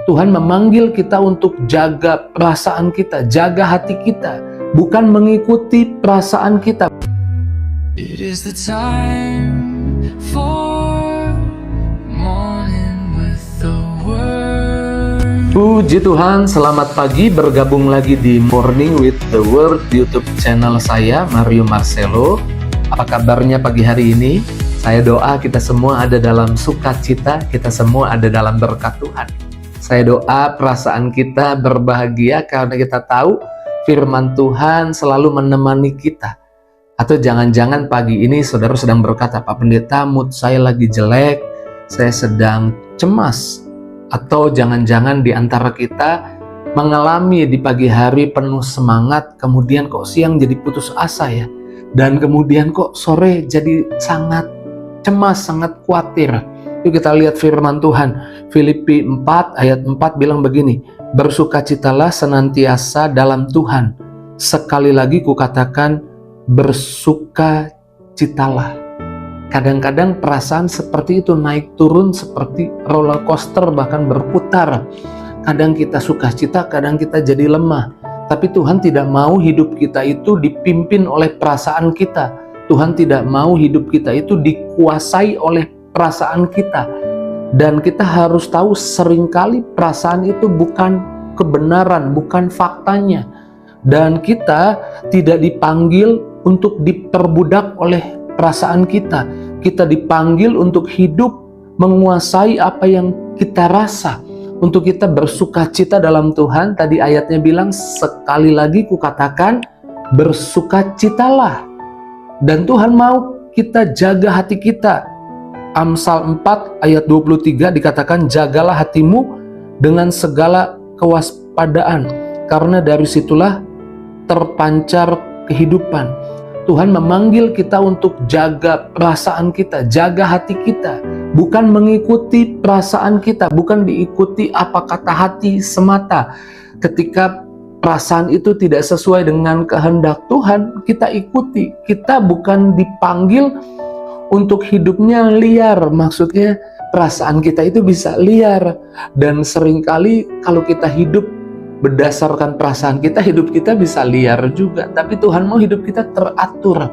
Tuhan memanggil kita untuk jaga perasaan kita, jaga hati kita, bukan mengikuti perasaan kita. It is the time for morning with the word. Puji Tuhan, selamat pagi, bergabung lagi di Morning with the Word YouTube channel saya, Mario Marcelo. Apa kabarnya pagi hari ini? Saya doa kita semua ada dalam sukacita, kita semua ada dalam berkat Tuhan. Saya doa perasaan kita berbahagia karena kita tahu firman Tuhan selalu menemani kita. Atau jangan-jangan pagi ini saudara sedang berkata, Pak Pendeta, mood saya lagi jelek, saya sedang cemas. Atau jangan-jangan di antara kita mengalami di pagi hari penuh semangat, kemudian kok siang jadi putus asa ya. Dan kemudian kok sore jadi sangat cemas, sangat khawatir. Yuk kita lihat firman Tuhan. Filipi 4 ayat 4 bilang begini, bersukacitalah senantiasa dalam Tuhan. Sekali lagi kukatakan, bersukacitalah. Kadang-kadang perasaan seperti itu naik turun seperti roller coaster, bahkan berputar. Kadang kita sukacita, kadang kita jadi lemah. Tapi Tuhan tidak mau hidup kita itu dipimpin oleh perasaan kita. Tuhan tidak mau hidup kita itu dikuasai oleh perasaan kita. Dan kita harus tahu seringkali perasaan itu bukan kebenaran, bukan faktanya. Dan kita tidak dipanggil untuk diperbudak oleh perasaan kita. Kita dipanggil untuk hidup menguasai apa yang kita rasa. Untuk kita bersukacita dalam Tuhan. Tadi ayatnya bilang, sekali lagi kukatakan, bersukacitalah. Dan Tuhan mau kita jaga hati kita. Amsal 4 ayat 23 dikatakan, jagalah hatimu dengan segala kewaspadaan, karena dari situlah terpancar kehidupan. Tuhan memanggil kita untuk jaga perasaan kita, jaga hati kita, bukan mengikuti perasaan kita, bukan diikuti apa kata hati semata. Ketika perasaan itu tidak sesuai dengan kehendak Tuhan, kita ikuti. Kita bukan dipanggil untuk hidupnya liar. Maksudnya perasaan kita itu bisa liar. Dan seringkali kalau kita hidup berdasarkan perasaan kita, hidup kita bisa liar juga. Tapi Tuhan mau hidup kita teratur.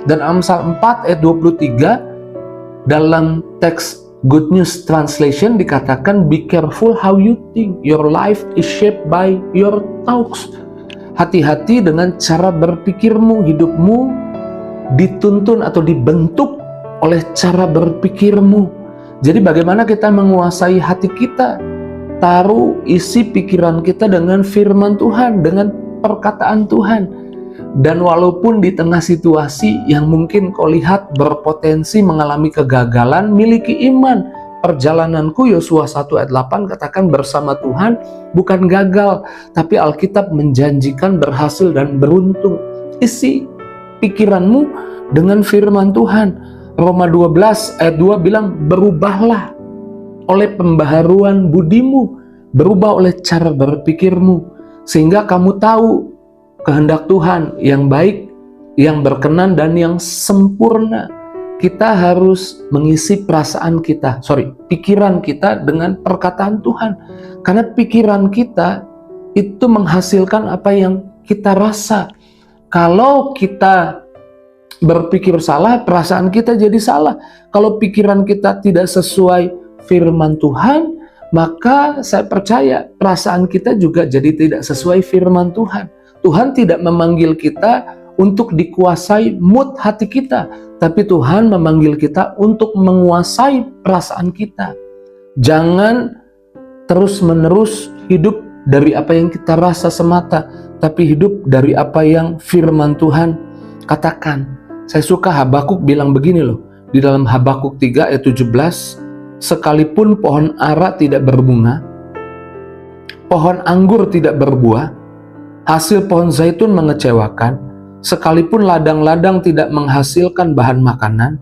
Dan Amsal 4 ayat 23 dalam teks Good News Translation dikatakan, be careful how you think, your life is shaped by your thoughts. Hati-hati dengan cara berpikirmu, hidupmu dituntun atau dibentuk oleh cara berpikirmu. Jadi bagaimana kita menguasai hati kita? Taruh isi pikiran kita dengan firman Tuhan, dengan perkataan Tuhan. Dan walaupun di tengah situasi yang mungkin kau lihat berpotensi mengalami kegagalan, miliki iman. Perjalananku, Yosua 1 ayat 8 katakan, bersama Tuhan bukan gagal, tapi Alkitab menjanjikan berhasil dan beruntung. Isi pikiranmu dengan firman Tuhan. Roma 12 ayat 2 bilang, berubahlah oleh pembaharuan budimu, berubah oleh cara berpikirmu, sehingga kamu tahu kehendak Tuhan yang baik, yang berkenan, dan yang sempurna. Kita harus mengisi pikiran kita dengan perkataan Tuhan. Karena pikiran kita itu menghasilkan apa yang kita rasa. Kalau kita berpikir salah, perasaan kita jadi salah. Kalau pikiran kita tidak sesuai firman Tuhan, maka saya percaya perasaan kita juga jadi tidak sesuai firman Tuhan. Tuhan tidak memanggil kita untuk dikuasai mood hati kita, tapi Tuhan memanggil kita untuk menguasai perasaan kita. Jangan terus-menerus hidup dari apa yang kita rasa semata, tapi hidup dari apa yang firman Tuhan katakan. Saya suka Habakuk bilang begini loh, di dalam Habakuk 3 ayat 17, sekalipun pohon ara tidak berbunga, pohon anggur tidak berbuah, hasil pohon zaitun mengecewakan, sekalipun ladang-ladang tidak menghasilkan bahan makanan,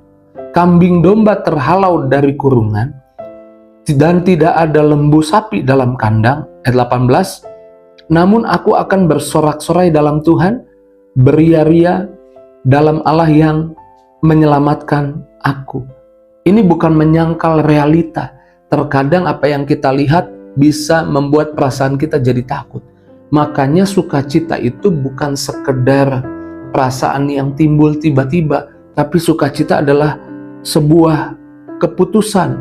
kambing domba terhalau dari kurungan, dan tidak ada lembu sapi dalam kandang. Ayat 18, namun aku akan bersorak-sorai dalam Tuhan, beria-ria dalam Allah yang menyelamatkan aku. Ini bukan menyangkal realita. Terkadang apa yang kita lihat bisa membuat perasaan kita jadi takut. Makanya sukacita itu bukan sekedar perasaan yang timbul tiba-tiba, tapi sukacita adalah sebuah keputusan,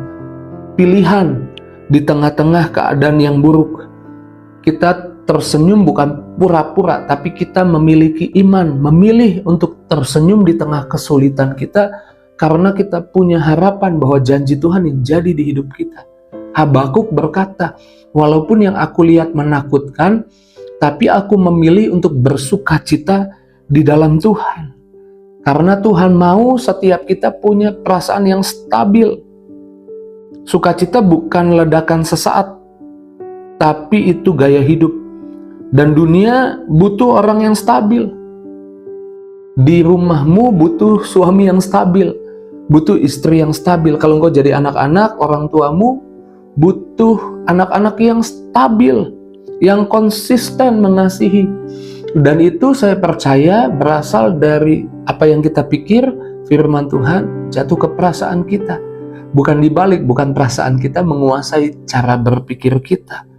pilihan di tengah-tengah keadaan yang buruk. Kita tersenyum bukan pura-pura, tapi kita memiliki iman, memilih untuk tersenyum di tengah kesulitan kita karena kita punya harapan bahwa janji Tuhan yang jadi di hidup kita. Habakuk berkata, walaupun yang aku lihat menakutkan, tapi aku memilih untuk bersukacita di dalam Tuhan. Karena Tuhan mau setiap kita punya perasaan yang stabil. Sukacita bukan ledakan sesaat, tapi itu gaya hidup. Dan dunia butuh orang yang stabil. Di rumahmu butuh suami yang stabil, butuh istri yang stabil. Kalau engkau jadi anak-anak, orang tuamu butuh anak-anak yang stabil, yang konsisten mengasihi. Dan itu saya percaya berasal dari apa yang kita pikir, firman Tuhan jatuh ke perasaan kita. Bukan dibalik, bukan perasaan kita menguasai cara berpikir kita.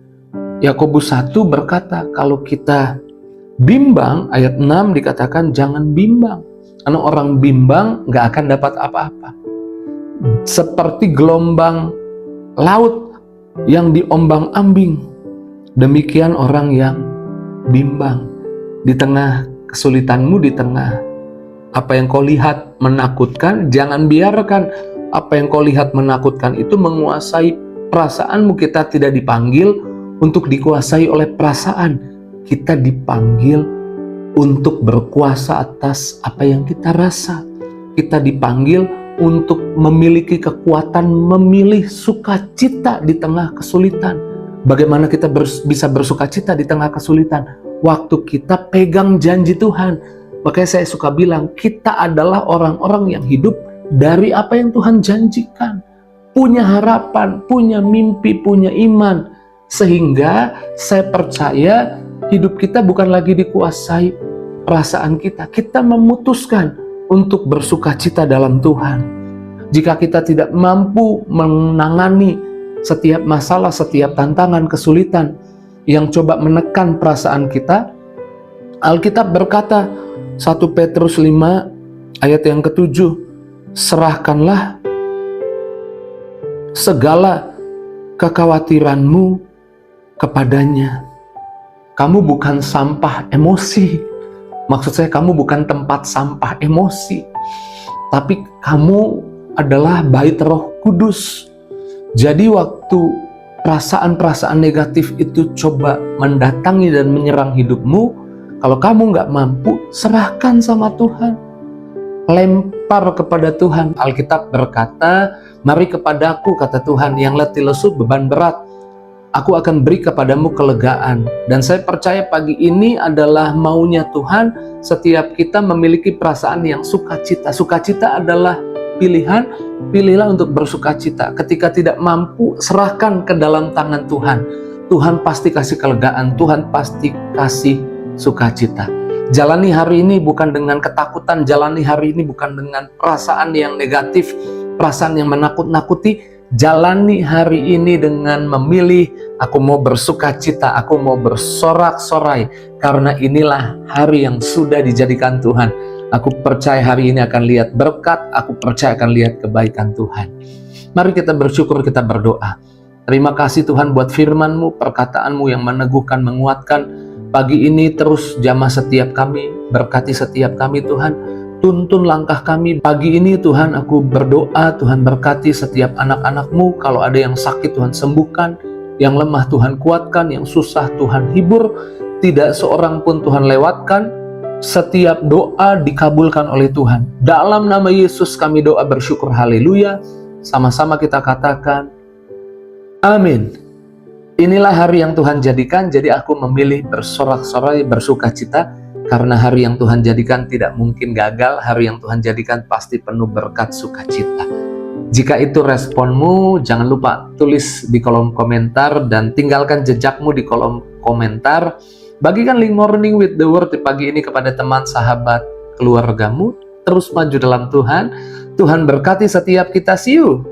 Yakobus 1 berkata, kalau kita bimbang, ayat 6 dikatakan jangan bimbang. Karena orang bimbang gak akan dapat apa-apa. Seperti gelombang laut yang diombang-ambing, demikian orang yang bimbang. Di tengah kesulitanmu, di tengah apa yang kau lihat menakutkan, jangan biarkan apa yang kau lihat menakutkan itu menguasai perasaanmu. Kita tidak dipanggil untuk dikuasai oleh perasaan. Kita dipanggil untuk berkuasa atas apa yang kita rasa. Kita dipanggil untuk memiliki kekuatan memilih sukacita di tengah kesulitan. Bagaimana kita bisa bersukacita di tengah kesulitan? Waktu kita pegang janji Tuhan. Makanya saya suka bilang, kita adalah orang-orang yang hidup dari apa yang Tuhan janjikan. Punya harapan, punya mimpi, punya iman. Sehingga saya percaya hidup kita bukan lagi dikuasai perasaan kita. Kita memutuskan untuk bersukacita dalam Tuhan. Jika kita tidak mampu menangani setiap masalah, setiap tantangan, kesulitan yang coba menekan perasaan kita, Alkitab berkata, 1 Petrus 5 ayat yang ke-7, serahkanlah segala kekhawatiranmu kepadanya. Kamu bukan sampah emosi. Maksud saya, kamu bukan tempat sampah emosi, tapi kamu adalah bait Roh Kudus. Jadi waktu perasaan-perasaan negatif itu coba mendatangi dan menyerang hidupmu, kalau kamu nggak mampu, serahkan sama Tuhan. Lempar kepada Tuhan. Alkitab berkata, mari kepadaku, kata Tuhan, yang letih lesu beban berat, aku akan beri kepadamu kelegaan. Dan saya percaya pagi ini adalah maunya Tuhan, setiap kita memiliki perasaan yang sukacita. Sukacita adalah pilihan, pilihlah untuk bersukacita. Ketika tidak mampu, serahkan ke dalam tangan Tuhan. Tuhan pasti kasih kelegaan, Tuhan pasti kasih sukacita. Jalani hari ini bukan dengan ketakutan, jalani hari ini bukan dengan perasaan yang negatif, perasaan yang menakut-nakuti. Jalani hari ini dengan memilih, aku mau bersukacita, aku mau bersorak-sorai, karena inilah hari yang sudah dijadikan Tuhan. Aku percaya hari ini akan lihat berkat, aku percaya akan lihat kebaikan Tuhan. Mari kita bersyukur, kita berdoa. Terima kasih Tuhan buat firman-Mu, perkataan-Mu yang meneguhkan, menguatkan. Pagi ini terus jamah setiap kami, berkati setiap kami Tuhan. Tuntun langkah kami pagi ini Tuhan. Aku berdoa Tuhan berkati setiap anak-anak-Mu. Kalau ada yang sakit Tuhan sembuhkan, yang lemah Tuhan kuatkan, yang susah Tuhan hibur. Tidak seorang pun Tuhan lewatkan. Setiap doa dikabulkan oleh Tuhan. Dalam nama Yesus kami doa bersyukur, haleluya. Sama-sama kita katakan amin. Inilah hari yang Tuhan jadikan, jadi aku memilih bersorak-sorai, bersukacita. Karena hari yang Tuhan jadikan tidak mungkin gagal, hari yang Tuhan jadikan pasti penuh berkat sukacita. Jika itu responmu, jangan lupa tulis di kolom komentar dan tinggalkan jejakmu di kolom komentar. Bagikan link Morning with the Word di pagi ini kepada teman, sahabat, keluargamu. Terus maju dalam Tuhan. Tuhan berkati setiap kita. See you